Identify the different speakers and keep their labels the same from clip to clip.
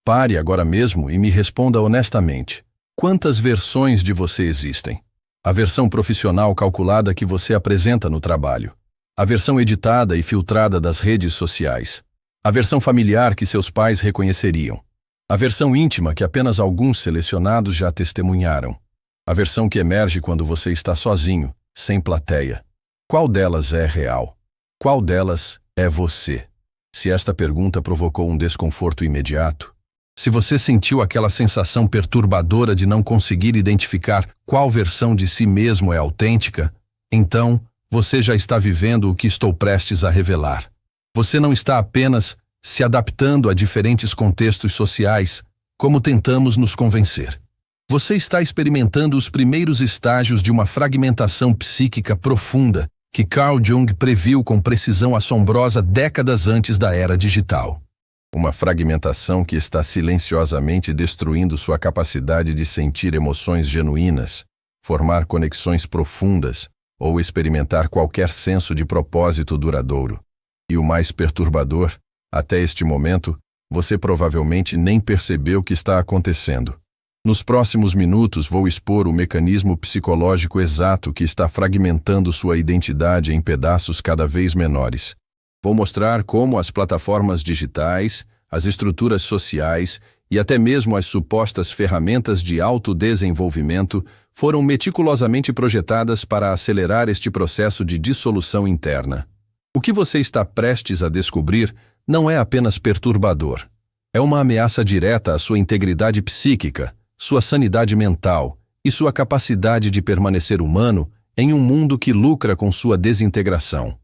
Speaker 1: Pare agora mesmo e me responda honestamente. Quantas versões de você existem? A versão profissional calculada que você apresenta no trabalho. A versão editada e filtrada das redes sociais. A versão familiar que seus pais reconheceriam. A versão íntima que apenas alguns selecionados já testemunharam. A versão que emerge quando você está sozinho, sem plateia. Qual delas é real? Qual delas é você? Se esta pergunta provocou um desconforto imediato, se você sentiu aquela sensação perturbadora de não conseguir identificar qual versão de si mesmo é autêntica, então você já está vivendo o que estou prestes a revelar. Você não está apenas se adaptando a diferentes contextos sociais, como tentamos nos convencer. Você está experimentando os primeiros estágios de uma fragmentação psíquica profunda que Carl Jung previu com precisão assombrosa décadas antes da era digital. Uma fragmentação que está silenciosamente destruindo sua capacidade de sentir emoções genuínas, formar conexões profundas ou experimentar qualquer senso de propósito duradouro. E o mais perturbador, até este momento, você provavelmente nem percebeu o que está acontecendo. Nos próximos minutos vou expor o mecanismo psicológico exato que está fragmentando sua identidade em pedaços cada vez menores. Vou mostrar como as plataformas digitais, as estruturas sociais e até mesmo as supostas ferramentas de autodesenvolvimento foram meticulosamente projetadas para acelerar este processo de dissolução interna. O que você está prestes a descobrir não é apenas perturbador. É uma ameaça direta à sua integridade psíquica, sua sanidade mental e sua capacidade de permanecer humano em um mundo que lucra com sua desintegração.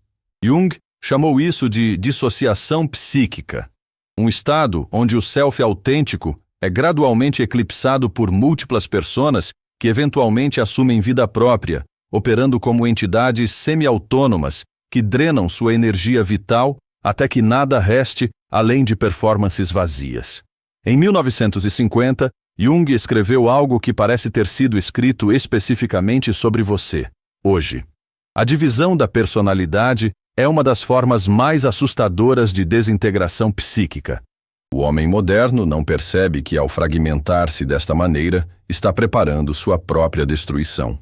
Speaker 1: Jung chamou isso de dissociação psíquica, um estado onde o self autêntico é gradualmente eclipsado por múltiplas personas que eventualmente assumem vida própria, operando como entidades semi-autônomas que drenam sua energia vital até que nada reste além de performances vazias. Em 1950, Jung escreveu algo que parece ter sido escrito especificamente sobre você, hoje. A divisão da personalidade é uma das formas mais assustadoras de desintegração psíquica. O homem moderno não percebe que, ao fragmentar-se desta maneira, está preparando sua própria destruição.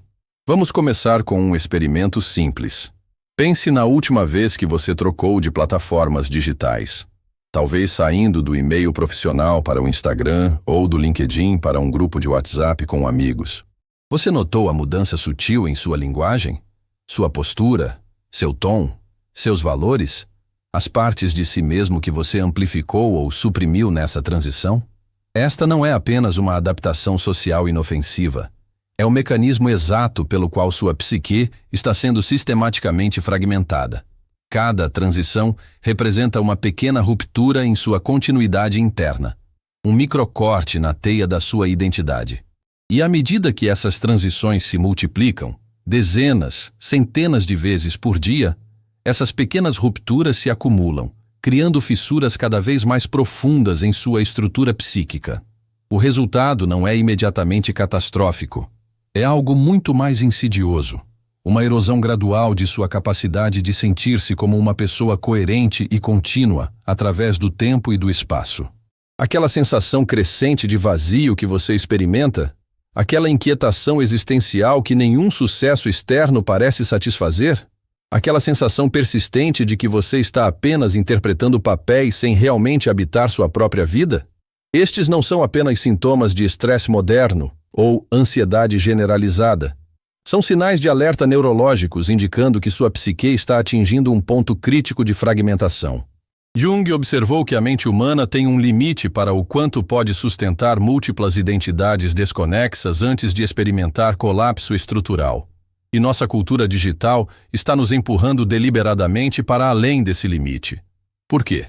Speaker 1: Vamos começar com um experimento simples. Pense na última vez que você trocou de plataformas digitais. Talvez saindo do e-mail profissional para o Instagram ou do LinkedIn para um grupo de WhatsApp com amigos. Você notou a mudança sutil em sua linguagem? Sua postura? Seu tom? Seus valores? As partes de si mesmo que você amplificou ou suprimiu nessa transição? Esta não é apenas uma adaptação social inofensiva. É o mecanismo exato pelo qual sua psique está sendo sistematicamente fragmentada. Cada transição representa uma pequena ruptura em sua continuidade interna, um microcorte na teia da sua identidade. E à medida que essas transições se multiplicam, dezenas, centenas de vezes por dia, essas pequenas rupturas se acumulam, criando fissuras cada vez mais profundas em sua estrutura psíquica. O resultado não é imediatamente catastrófico. É algo muito mais insidioso. Uma erosão gradual de sua capacidade de sentir-se como uma pessoa coerente e contínua através do tempo e do espaço. Aquela sensação crescente de vazio que você experimenta, aquela inquietação existencial que nenhum sucesso externo parece satisfazer, aquela sensação persistente de que você está apenas interpretando papéis sem realmente habitar sua própria vida? Estes não são apenas sintomas de estresse moderno ou ansiedade generalizada. São sinais de alerta neurológicos indicando que sua psique está atingindo um ponto crítico de fragmentação. Jung observou que a mente humana tem um limite para o quanto pode sustentar múltiplas identidades desconexas antes de experimentar colapso estrutural. E nossa cultura digital está nos empurrando deliberadamente para além desse limite. Por quê?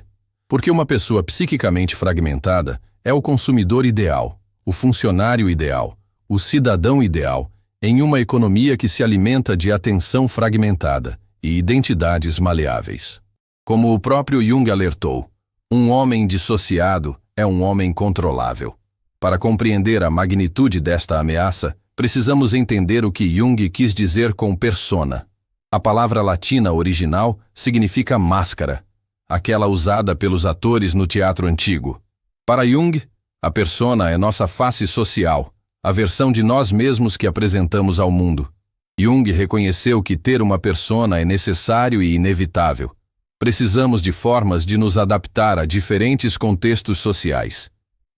Speaker 1: Porque uma pessoa psiquicamente fragmentada é o consumidor ideal, o funcionário ideal, o cidadão ideal, em uma economia que se alimenta de atenção fragmentada e identidades maleáveis. Como o próprio Jung alertou, um homem dissociado é um homem controlável. Para compreender a magnitude desta ameaça, precisamos entender o que Jung quis dizer com persona. A palavra latina original significa máscara, aquela usada pelos atores no teatro antigo. Para Jung, A persona é nossa face social, a versão de nós mesmos que apresentamos ao mundo. Jung reconheceu que ter uma persona é necessário e inevitável. Precisamos de formas de nos adaptar a diferentes contextos sociais.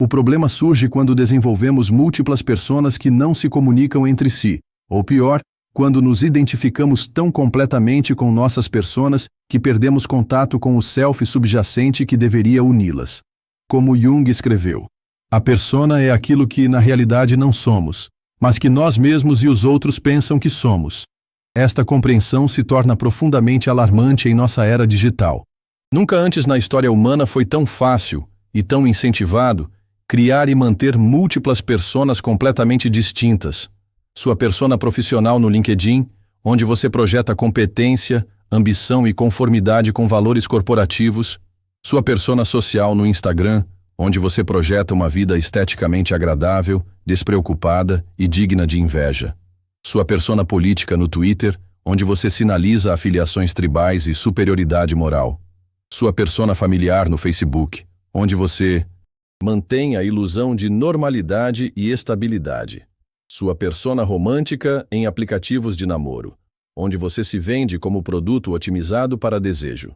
Speaker 1: O problema surge quando desenvolvemos múltiplas personas que não se comunicam entre si, ou pior, quando nos identificamos tão completamente com nossas personas que perdemos contato com o self subjacente que deveria uni-las. Como Jung escreveu, a persona é aquilo que na realidade não somos, mas que nós mesmos e os outros pensam que somos. Esta compreensão se torna profundamente alarmante em nossa era digital. Nunca antes na história humana foi tão fácil e tão incentivado criar e manter múltiplas personas completamente distintas. Sua persona profissional no LinkedIn, onde você projeta competência, ambição e conformidade com valores corporativos. Sua persona social no Instagram, onde você projeta uma vida esteticamente agradável, despreocupada e digna de inveja. Sua persona política no Twitter, onde você sinaliza afiliações tribais e superioridade moral. Sua persona familiar no Facebook, onde você mantém a ilusão de normalidade e estabilidade. Sua persona romântica em aplicativos de namoro, onde você se vende como produto otimizado para desejo.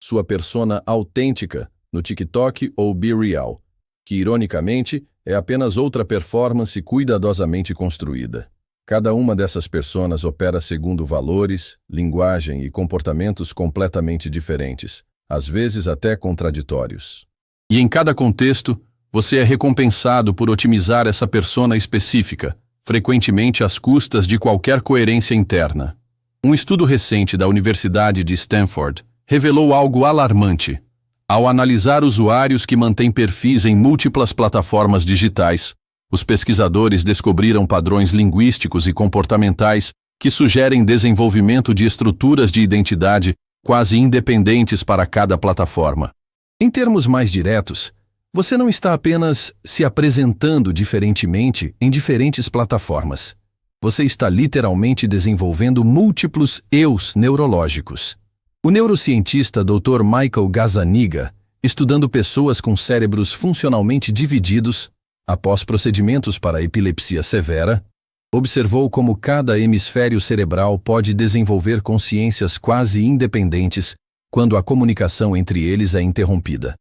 Speaker 1: Sua persona autêntica no TikTok ou BeReal, que ironicamente é apenas outra performance cuidadosamente construída. Cada uma dessas personas opera segundo valores, linguagem e comportamentos completamente diferentes, às vezes até contraditórios. E em cada contexto, você é recompensado por otimizar essa persona específica, frequentemente às custas de qualquer coerência interna. Um estudo recente da Universidade de Stanford revelou algo alarmante. Ao analisar usuários que mantêm perfis em múltiplas plataformas digitais, os pesquisadores descobriram padrões linguísticos e comportamentais que sugerem desenvolvimento de estruturas de identidade quase independentes para cada plataforma. Em termos mais diretos, você não está apenas se apresentando diferentemente em diferentes plataformas. Você está literalmente desenvolvendo múltiplos eus neurológicos. O neurocientista Dr. Michael Gazzaniga, estudando pessoas com cérebros funcionalmente divididos, após procedimentos para epilepsia severa, observou como cada hemisfério cerebral pode desenvolver consciências quase independentes quando a comunicação entre eles é interrompida.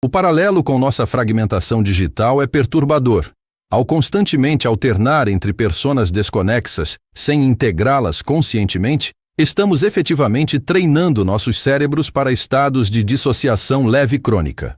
Speaker 1: O paralelo com nossa fragmentação digital é perturbador. Ao constantemente alternar entre personas desconexas, sem integrá-las conscientemente, estamos efetivamente treinando nossos cérebros para estados de dissociação leve crônica.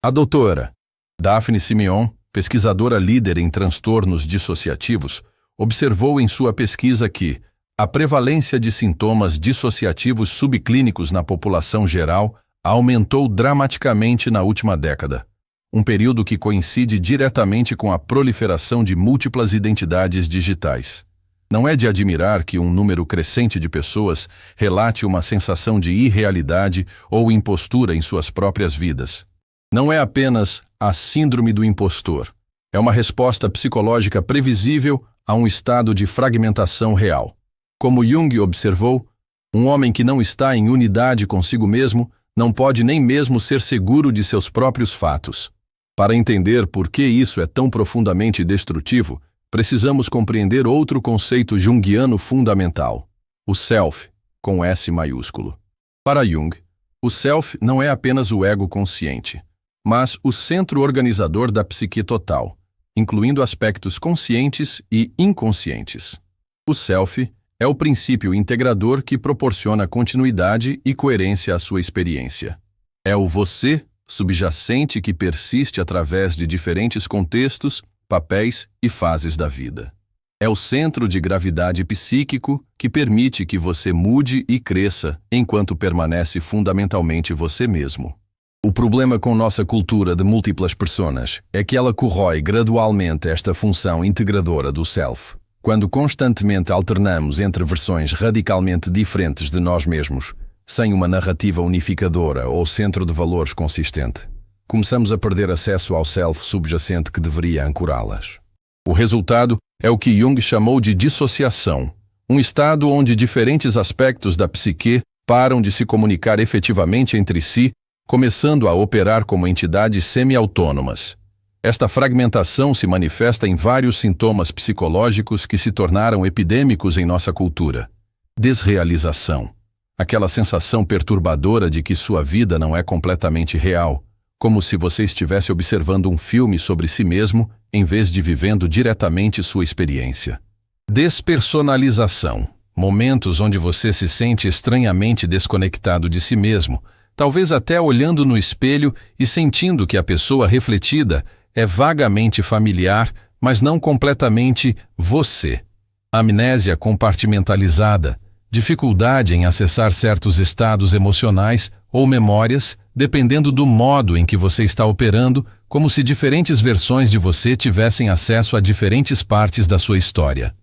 Speaker 1: A doutora Daphne Simeon, pesquisadora líder em transtornos dissociativos, observou em sua pesquisa que a prevalência de sintomas dissociativos subclínicos na população geral aumentou dramaticamente na última década, um período que coincide diretamente com a proliferação de múltiplas identidades digitais. Não é de admirar que um número crescente de pessoas relate uma sensação de irrealidade ou impostura em suas próprias vidas. Não é apenas a síndrome do impostor. É uma resposta psicológica previsível a um estado de fragmentação real. Como Jung observou, um homem que não está em unidade consigo mesmo não pode nem mesmo ser seguro de seus próprios fatos. Para entender por que isso é tão profundamente destrutivo, precisamos compreender outro conceito junguiano fundamental, o self, com S maiúsculo. Para Jung, o self não é apenas o ego consciente, mas o centro organizador da psique total, incluindo aspectos conscientes e inconscientes. O self é o princípio integrador que proporciona continuidade e coerência à sua experiência. É o você subjacente que persiste através de diferentes contextos, papéis e fases da vida. É o centro de gravidade psíquico que permite que você mude e cresça enquanto permanece fundamentalmente você mesmo. O problema com nossa cultura de múltiplas personas é que ela corrói gradualmente esta função integradora do self. Quando constantemente alternamos entre versões radicalmente diferentes de nós mesmos, sem uma narrativa unificadora ou centro de valores consistente, começamos a perder acesso ao self subjacente que deveria ancorá-las. O resultado é o que Jung chamou de dissociação, um estado onde diferentes aspectos da psique param de se comunicar efetivamente entre si, começando a operar como entidades semi-autônomas. Esta fragmentação se manifesta em vários sintomas psicológicos que se tornaram epidêmicos em nossa cultura. Desrealização. Aquela sensação perturbadora de que sua vida não é completamente real, como se você estivesse observando um filme sobre si mesmo em vez de vivendo diretamente sua experiência. Despersonalização. Momentos onde você se sente estranhamente desconectado de si mesmo, talvez até olhando no espelho e sentindo que a pessoa refletida é vagamente familiar, mas não completamente você. Amnésia compartimentalizada. Dificuldade em acessar certos estados emocionais ou memórias, dependendo do modo em que você está operando, como se diferentes versões de você tivessem acesso a diferentes partes da sua história.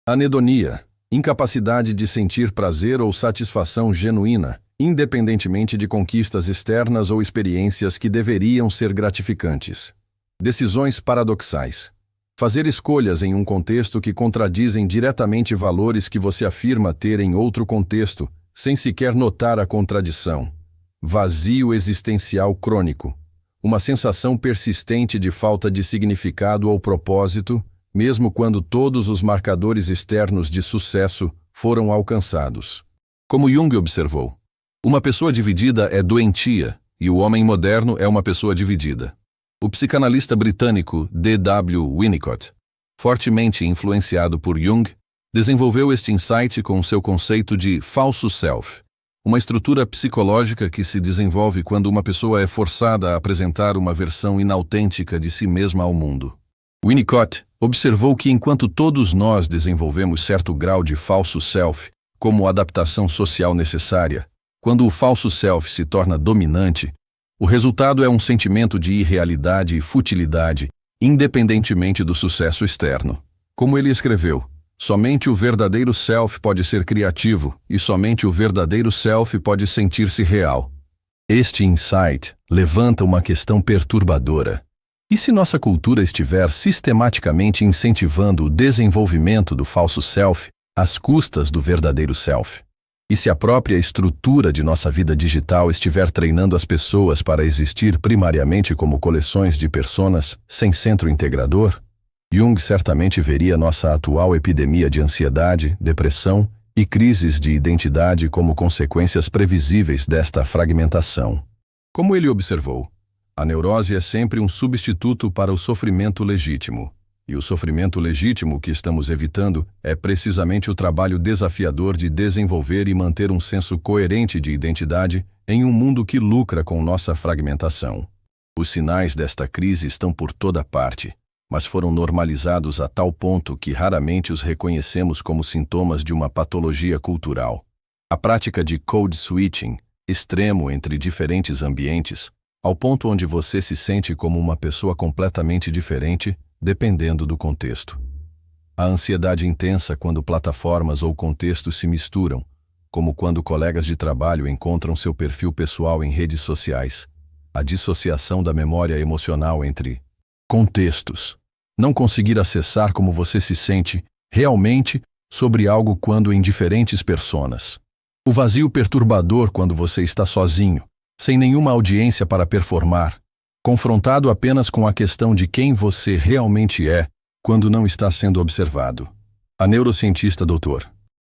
Speaker 1: Anedonia. Incapacidade de sentir prazer ou satisfação genuína, independentemente de conquistas externas ou experiências que deveriam ser gratificantes. Decisões paradoxais. Fazer escolhas em um contexto que contradizem diretamente valores que você afirma ter em outro contexto, sem sequer notar a contradição. Vazio existencial crônico. Uma sensação persistente de falta de significado ou propósito, mesmo quando todos os marcadores externos de sucesso foram alcançados. Como Jung observou, uma pessoa dividida é doentia e o homem moderno é uma pessoa dividida. O psicanalista britânico D.W. Winnicott, fortemente influenciado por Jung, desenvolveu este insight com seu conceito de falso self, uma estrutura psicológica que se desenvolve quando uma pessoa é forçada a apresentar uma versão inautêntica de si mesma ao mundo. Winnicott observou que enquanto todos nós desenvolvemos certo grau de falso self como adaptação social necessária, quando o falso self se torna dominante, o resultado é um sentimento de irrealidade e futilidade, independentemente do sucesso externo. Como ele escreveu, somente o verdadeiro self pode ser criativo e somente o verdadeiro self pode sentir-se real. Este insight levanta uma questão perturbadora. E se nossa cultura estiver sistematicamente incentivando o desenvolvimento do falso self às custas do verdadeiro self? E se a própria estrutura de nossa vida digital estiver treinando as pessoas para existir primariamente como coleções de personas sem centro integrador? Jung certamente veria nossa atual epidemia de ansiedade, depressão e crises de identidade como consequências previsíveis desta fragmentação. Como ele observou, a neurose é sempre um substituto para o sofrimento legítimo. E o sofrimento legítimo que estamos evitando é precisamente o trabalho desafiador de desenvolver e manter um senso coerente de identidade em um mundo que lucra com nossa fragmentação. Os sinais desta crise estão por toda parte, mas foram normalizados a tal ponto que raramente os reconhecemos como sintomas de uma patologia cultural. A prática de code switching, extremo entre diferentes ambientes, ao ponto onde você se sente como uma pessoa completamente diferente, dependendo do contexto. A ansiedade intensa quando plataformas ou contextos se misturam, como quando colegas de trabalho encontram seu perfil pessoal em redes sociais. A dissociação da memória emocional entre contextos. Não conseguir acessar como você se sente realmente sobre algo quando em diferentes personas. O vazio perturbador quando você está sozinho, sem nenhuma audiência para performar, confrontado apenas com a questão de quem você realmente é quando não está sendo observado. A neurocientista Dr.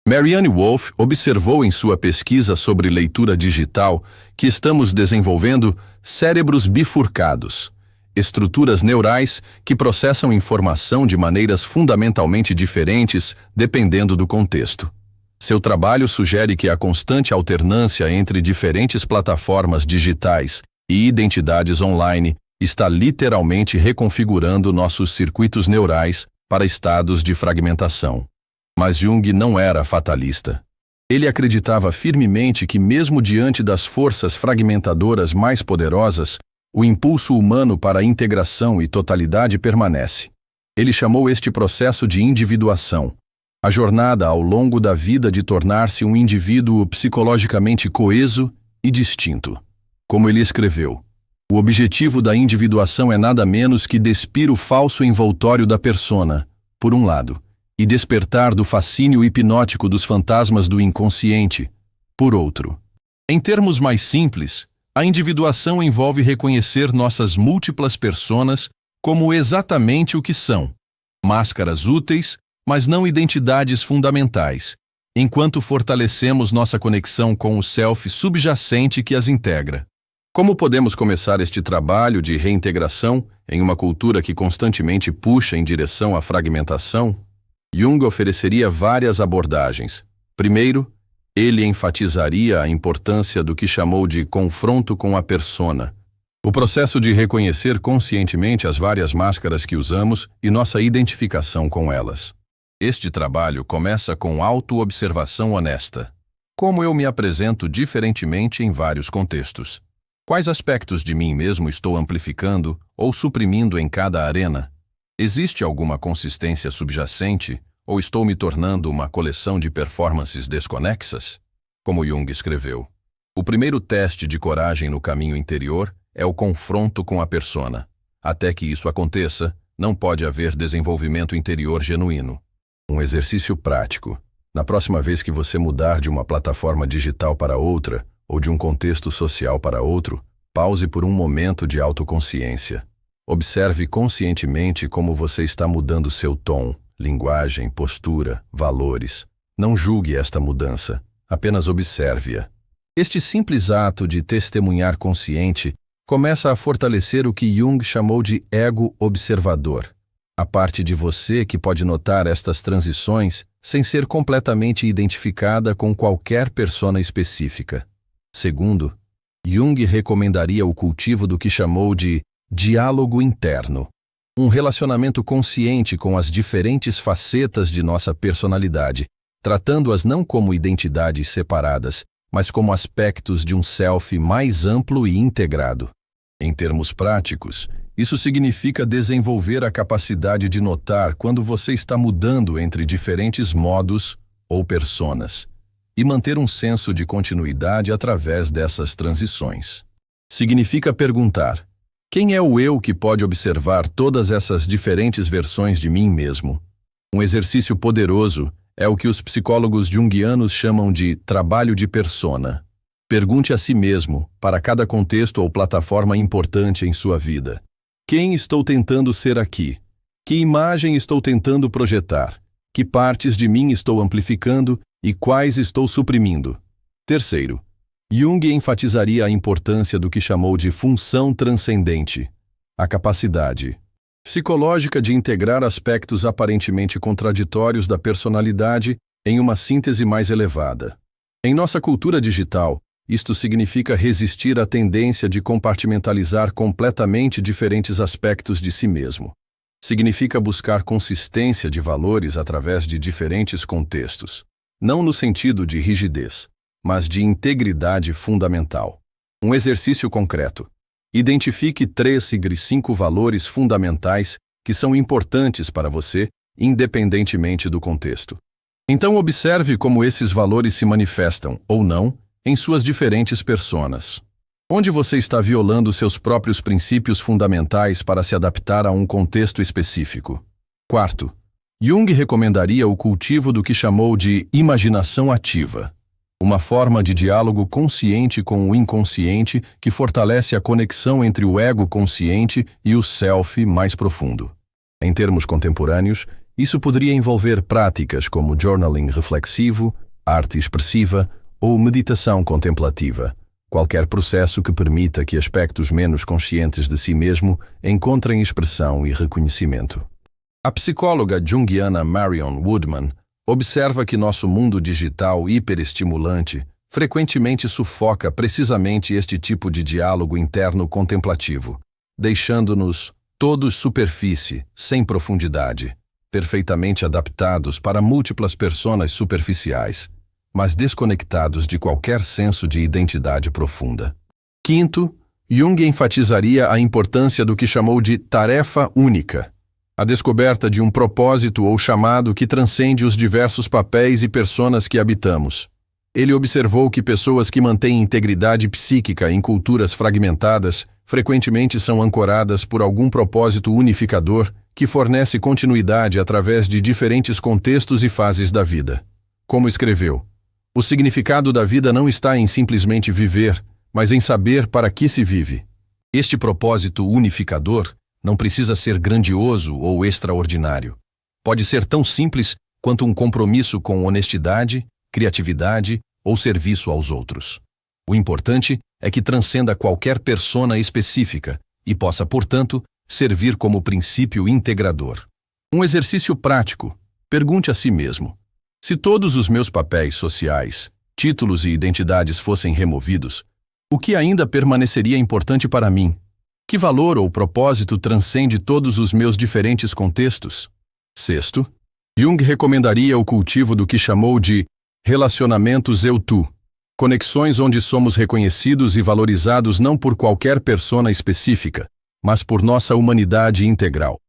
Speaker 1: Marianne Wolf observou em sua pesquisa sobre leitura digital que estamos desenvolvendo cérebros bifurcados, estruturas neurais que processam informação de maneiras fundamentalmente diferentes dependendo do contexto. Seu trabalho sugere que a constante alternância entre diferentes plataformas digitais e identidades online está literalmente reconfigurando nossos circuitos neurais para estados de fragmentação. Mas Jung não era fatalista. Ele acreditava firmemente que mesmo diante das forças fragmentadoras mais poderosas, o impulso humano para a integração e totalidade permanece. Ele chamou este processo de individuação, a jornada ao longo da vida de tornar-se um indivíduo psicologicamente coeso e distinto. Como ele escreveu, o objetivo da individuação é nada menos que despir o falso envoltório da persona, por um lado, e despertar do fascínio hipnótico dos fantasmas do inconsciente, por outro. Em termos mais simples, a individuação envolve reconhecer nossas múltiplas personas como exatamente o que são: máscaras úteis, mas não identidades fundamentais, enquanto fortalecemos nossa conexão com o self subjacente que as integra. Como podemos começar este trabalho de reintegração em uma cultura que constantemente puxa em direção à fragmentação? Jung ofereceria várias abordagens. Primeiro, ele enfatizaria a importância do que chamou de confronto com a persona, o processo de reconhecer conscientemente as várias máscaras que usamos e nossa identificação com elas. Este trabalho começa com autoobservação honesta. Como eu me apresento diferentemente em vários contextos? Quais aspectos de mim mesmo estou amplificando ou suprimindo em cada arena? Existe alguma consistência subjacente ou estou me tornando uma coleção de performances desconexas? Como Jung escreveu, o primeiro teste de coragem no caminho interior é o confronto com a persona. Até que isso aconteça, não pode haver desenvolvimento interior genuíno. Um exercício prático. Na próxima vez que você mudar de uma plataforma digital para outra, ou de um contexto social para outro, pause por um momento de autoconsciência. Observe conscientemente como você está mudando seu tom, linguagem, postura, valores. Não julgue esta mudança, apenas observe-a. Este simples ato de testemunhar consciente começa a fortalecer o que Jung chamou de ego observador, a parte de você que pode notar estas transições sem ser completamente identificada com qualquer persona específica. Segundo, Jung recomendaria o cultivo do que chamou de diálogo interno, um relacionamento consciente com as diferentes facetas de nossa personalidade, tratando-as não como identidades separadas, mas como aspectos de um self mais amplo e integrado. Em termos práticos, isso significa desenvolver a capacidade de notar quando você está mudando entre diferentes modos ou personas, e manter um senso de continuidade através dessas transições. Significa perguntar: quem é o eu que pode observar todas essas diferentes versões de mim mesmo? Um exercício poderoso é o que os psicólogos junguianos chamam de trabalho de persona. Pergunte a si mesmo, para cada contexto ou plataforma importante em sua vida: quem estou tentando ser aqui? Que imagem estou tentando projetar? Que partes de mim estou amplificando e quais estou suprimindo? Terceiro, Jung enfatizaria a importância do que chamou de função transcendente, a capacidade psicológica de integrar aspectos aparentemente contraditórios da personalidade em uma síntese mais elevada. Em nossa cultura digital, isto significa resistir à tendência de compartimentalizar completamente diferentes aspectos de si mesmo. Significa buscar consistência de valores através de diferentes contextos, não no sentido de rigidez, mas de integridade fundamental. Um exercício concreto. Identifique 5 valores fundamentais que são importantes para você, independentemente do contexto. Então observe como esses valores se manifestam, ou não, em suas diferentes personas. Onde você está violando seus próprios princípios fundamentais para se adaptar a um contexto específico? Quarto, Jung recomendaria o cultivo do que chamou de imaginação ativa, uma forma de diálogo consciente com o inconsciente que fortalece a conexão entre o ego consciente e o self mais profundo. Em termos contemporâneos, isso poderia envolver práticas como journaling reflexivo, arte expressiva ou meditação contemplativa, qualquer processo que permita que aspectos menos conscientes de si mesmo encontrem expressão e reconhecimento. A psicóloga junguiana Marion Woodman observa que nosso mundo digital hiperestimulante frequentemente sufoca precisamente este tipo de diálogo interno contemplativo, deixando-nos todos superfície, sem profundidade, perfeitamente adaptados para múltiplas personas superficiais, mas desconectados de qualquer senso de identidade profunda. Quinto, Jung enfatizaria a importância do que chamou de tarefa única, a descoberta de um propósito ou chamado que transcende os diversos papéis e personas que habitamos. Ele observou que pessoas que mantêm integridade psíquica em culturas fragmentadas frequentemente são ancoradas por algum propósito unificador que fornece continuidade através de diferentes contextos e fases da vida. Como escreveu, o significado da vida não está em simplesmente viver, mas em saber para que se vive. Este propósito unificador não precisa ser grandioso ou extraordinário. Pode ser tão simples quanto um compromisso com honestidade, criatividade ou serviço aos outros. O importante é que transcenda qualquer persona específica e possa, portanto, servir como princípio integrador. Um exercício prático. Pergunte a si mesmo: se todos os meus papéis sociais, títulos e identidades fossem removidos, o que ainda permaneceria importante para mim? Que valor ou propósito transcende todos os meus diferentes contextos? Sexto, Jung recomendaria o cultivo do que chamou de relacionamentos eu-tu, conexões onde somos reconhecidos e valorizados não por qualquer persona específica, mas por nossa humanidade integral.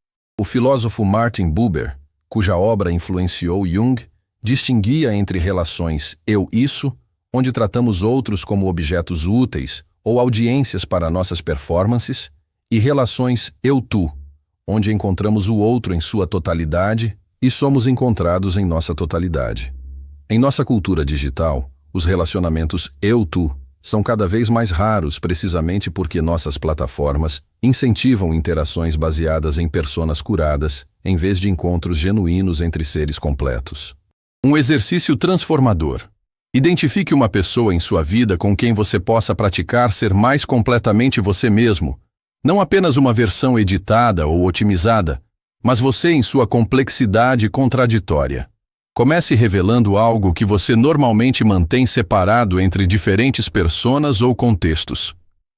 Speaker 1: O filósofo Martin Buber, cuja obra influenciou Jung, distinguia entre relações eu-isso, onde tratamos outros como objetos úteis ou audiências para nossas performances, e relações eu-tu, onde encontramos o outro em sua totalidade e somos encontrados em nossa totalidade. Em nossa cultura digital, os relacionamentos eu-tu são cada vez mais raros precisamente porque nossas plataformas incentivam interações baseadas em personas curadas, em vez de encontros genuínos entre seres completos. Um exercício transformador. Identifique uma pessoa em sua vida com quem você possa praticar ser mais completamente você mesmo, não apenas uma versão editada ou otimizada, mas você em sua complexidade contraditória. Comece revelando algo que você normalmente mantém separado entre diferentes personas ou contextos.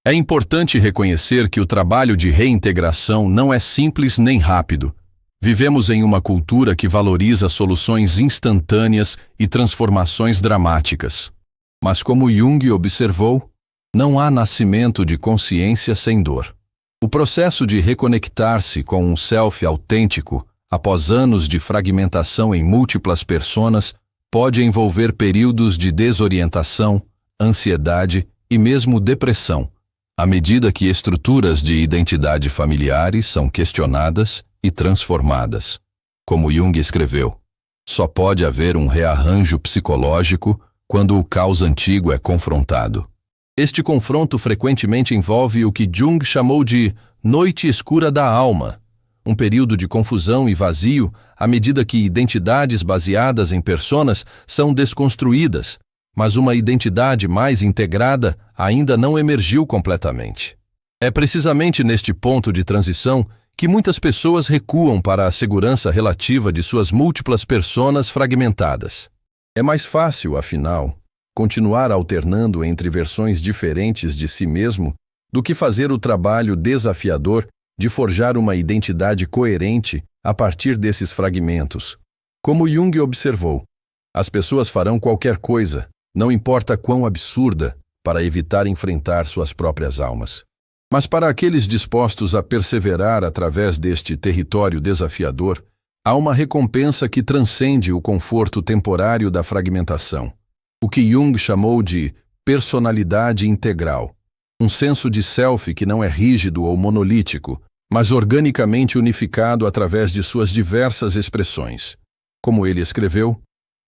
Speaker 1: É importante reconhecer que o trabalho de reintegração não é simples nem rápido. Vivemos em uma cultura que valoriza soluções instantâneas e transformações dramáticas. Mas como Jung observou, não há nascimento de consciência sem dor. O processo de reconectar-se com um self autêntico, após anos de fragmentação em múltiplas personas, pode envolver períodos de desorientação, ansiedade e mesmo depressão, à medida que estruturas de identidade familiares são questionadas e transformadas. Como Jung escreveu, só pode haver um rearranjo psicológico quando o caos antigo é confrontado. Este confronto frequentemente envolve o que Jung chamou de noite escura da alma, um período de confusão e vazio à medida que identidades baseadas em personas são desconstruídas, mas uma identidade mais integrada ainda não emergiu completamente. É precisamente neste ponto de transição que muitas pessoas recuam para a segurança relativa de suas múltiplas personas fragmentadas. É mais fácil, afinal, continuar alternando entre versões diferentes de si mesmo do que fazer o trabalho desafiador de forjar uma identidade coerente a partir desses fragmentos. Como Jung observou, as pessoas farão qualquer coisa, não importa quão absurda, para evitar enfrentar suas próprias almas. Mas para aqueles dispostos a perseverar através deste território desafiador, há uma recompensa que transcende o conforto temporário da fragmentação. O que Jung chamou de personalidade integral. Um senso de self que não é rígido ou monolítico, mas organicamente unificado através de suas diversas expressões. Como ele escreveu,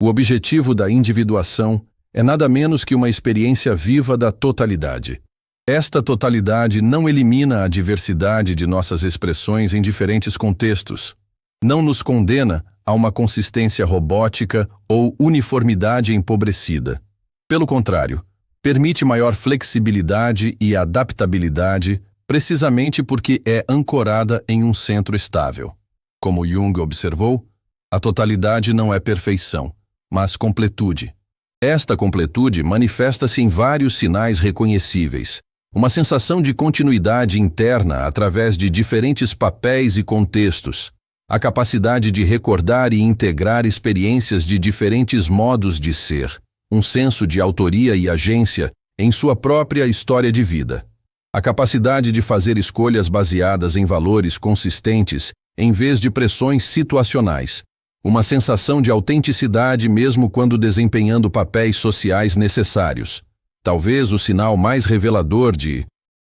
Speaker 1: o objetivo da individuação é nada menos que uma experiência viva da totalidade. Esta totalidade não elimina a diversidade de nossas expressões em diferentes contextos. Não nos condena a uma consistência robótica ou uniformidade empobrecida. Pelo contrário, permite maior flexibilidade e adaptabilidade precisamente porque é ancorada em um centro estável. Como Jung observou, a totalidade não é perfeição, mas completude. Esta completude manifesta-se em vários sinais reconhecíveis, uma sensação de continuidade interna através de diferentes papéis e contextos, a capacidade de recordar e integrar experiências de diferentes modos de ser, um senso de autoria e agência em sua própria história de vida. A capacidade de fazer escolhas baseadas em valores consistentes em vez de pressões situacionais. Uma sensação de autenticidade mesmo quando desempenhando papéis sociais necessários. Talvez o sinal mais revelador de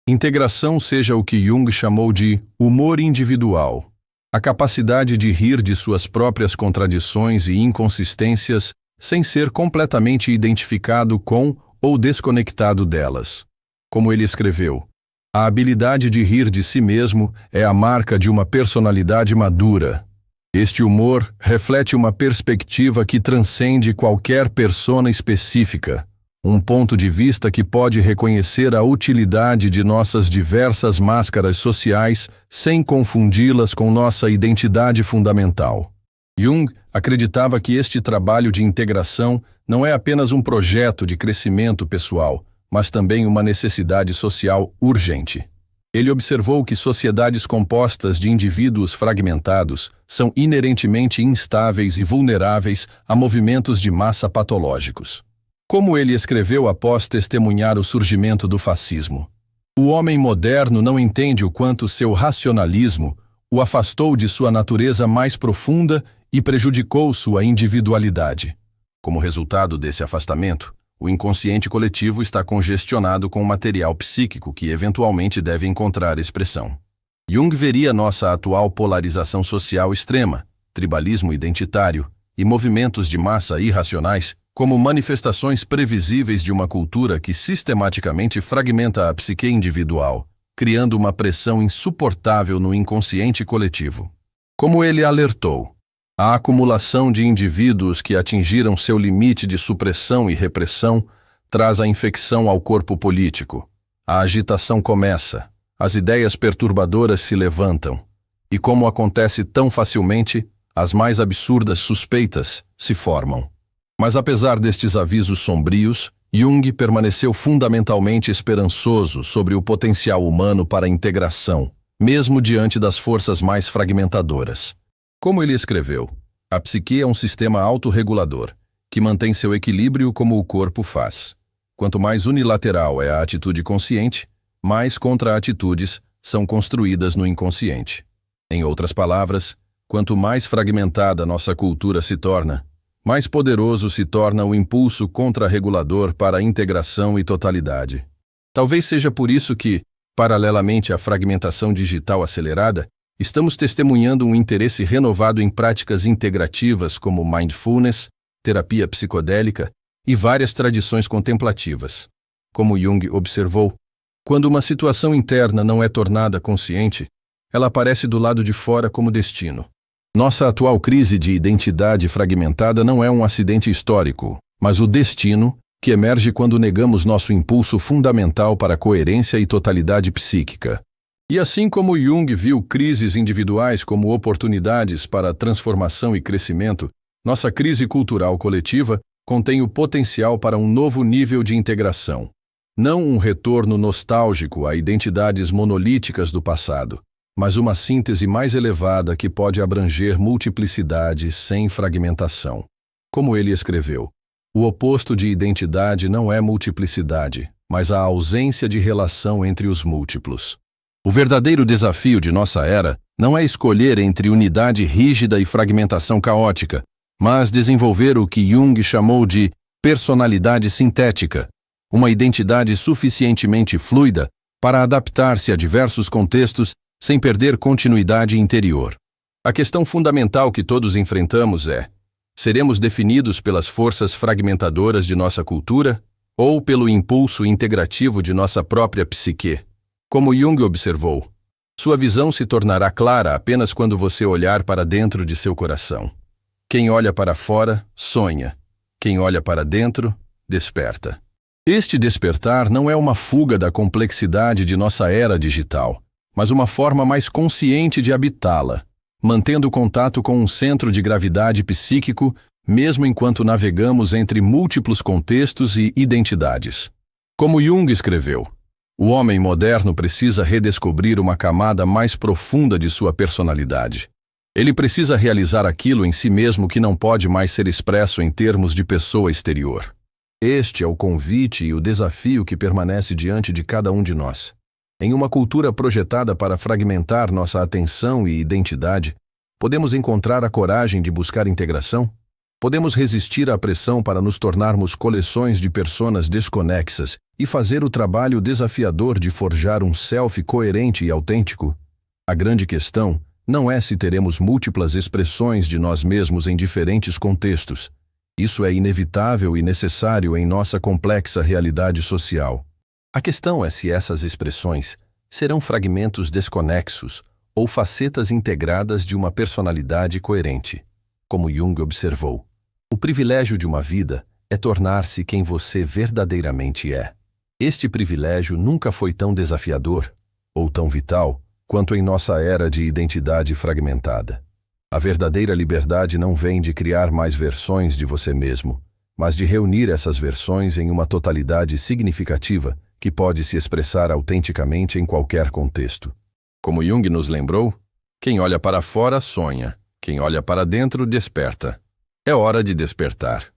Speaker 1: integração seja o que Jung chamou de humor individual. A capacidade de rir de suas próprias contradições e inconsistências sem ser completamente identificado com ou desconectado delas. Como ele escreveu, A habilidade de rir de si mesmo é a marca de uma personalidade madura. Este humor reflete uma perspectiva que transcende qualquer persona específica, um ponto de vista que pode reconhecer a utilidade de nossas diversas máscaras sociais sem confundi-las com nossa identidade fundamental. Jung acreditava que este trabalho de integração não é apenas um projeto de crescimento pessoal, mas também uma necessidade social urgente. Ele observou que sociedades compostas de indivíduos fragmentados são inerentemente instáveis e vulneráveis a movimentos de massa patológicos. Como ele escreveu após testemunhar o surgimento do fascismo: o homem moderno não entende o quanto seu racionalismo o afastou de sua natureza mais profunda e prejudicou sua individualidade. Como resultado desse afastamento, o inconsciente coletivo está congestionado com o material psíquico que eventualmente deve encontrar expressão. Jung veria nossa atual polarização social extrema, tribalismo identitário e movimentos de massa irracionais como manifestações previsíveis de uma cultura que sistematicamente fragmenta a psique individual, criando uma pressão insuportável no inconsciente coletivo. Como ele alertou, a acumulação de indivíduos que atingiram seu limite de supressão e repressão traz a infecção ao corpo político. A agitação começa, as ideias perturbadoras se levantam, e como acontece tão facilmente, as mais absurdas suspeitas se formam. Mas apesar destes avisos sombrios, Jung permaneceu fundamentalmente esperançoso sobre o potencial humano para a integração, mesmo diante das forças mais fragmentadoras. Como ele escreveu, a psique é um sistema autorregulador, que mantém seu equilíbrio como o corpo faz. Quanto mais unilateral é a atitude consciente, mais contra-atitudes são construídas no inconsciente. Em outras palavras, quanto mais fragmentada nossa cultura se torna, mais poderoso se torna o impulso contra-regulador para a integração e totalidade. Talvez seja por isso que, paralelamente à fragmentação digital acelerada, estamos testemunhando um interesse renovado em práticas integrativas como mindfulness, terapia psicodélica e várias tradições contemplativas. Como Jung observou, quando uma situação interna não é tornada consciente, ela aparece do lado de fora como destino. Nossa atual crise de identidade fragmentada não é um acidente histórico, mas o destino que emerge quando negamos nosso impulso fundamental para a coerência e totalidade psíquica. E assim como Jung viu crises individuais como oportunidades para transformação e crescimento, nossa crise cultural coletiva contém o potencial para um novo nível de integração. Não um retorno nostálgico a identidades monolíticas do passado, mas uma síntese mais elevada que pode abranger multiplicidade sem fragmentação. Como ele escreveu, o oposto de identidade não é multiplicidade, mas a ausência de relação entre os múltiplos. O verdadeiro desafio de nossa era não é escolher entre unidade rígida e fragmentação caótica, mas desenvolver o que Jung chamou de personalidade sintética, uma identidade suficientemente fluida para adaptar-se a diversos contextos sem perder continuidade interior. A questão fundamental que todos enfrentamos é: seremos definidos pelas forças fragmentadoras de nossa cultura ou pelo impulso integrativo de nossa própria psique? Como Jung observou, sua visão se tornará clara apenas quando você olhar para dentro de seu coração. Quem olha para fora, sonha. Quem olha para dentro, desperta. Este despertar não é uma fuga da complexidade de nossa era digital, mas uma forma mais consciente de habitá-la, mantendo contato com um centro de gravidade psíquico, mesmo enquanto navegamos entre múltiplos contextos e identidades. Como Jung escreveu, o homem moderno precisa redescobrir uma camada mais profunda de sua personalidade. Ele precisa realizar aquilo em si mesmo que não pode mais ser expresso em termos de pessoa exterior. Este é o convite e o desafio que permanece diante de cada um de nós. Em uma cultura projetada para fragmentar nossa atenção e identidade, podemos encontrar a coragem de buscar integração? Podemos resistir à pressão para nos tornarmos coleções de personas desconexas e fazer o trabalho desafiador de forjar um self coerente e autêntico? A grande questão não é se teremos múltiplas expressões de nós mesmos em diferentes contextos. Isso é inevitável e necessário em nossa complexa realidade social. A questão é se essas expressões serão fragmentos desconexos ou facetas integradas de uma personalidade coerente. Como Jung observou, o privilégio de uma vida é tornar-se quem você verdadeiramente é. Este privilégio nunca foi tão desafiador ou tão vital quanto em nossa era de identidade fragmentada. A verdadeira liberdade não vem de criar mais versões de você mesmo, mas de reunir essas versões em uma totalidade significativa que pode se expressar autenticamente em qualquer contexto. Como Jung nos lembrou, quem olha para fora sonha, quem olha para dentro desperta. É hora de despertar.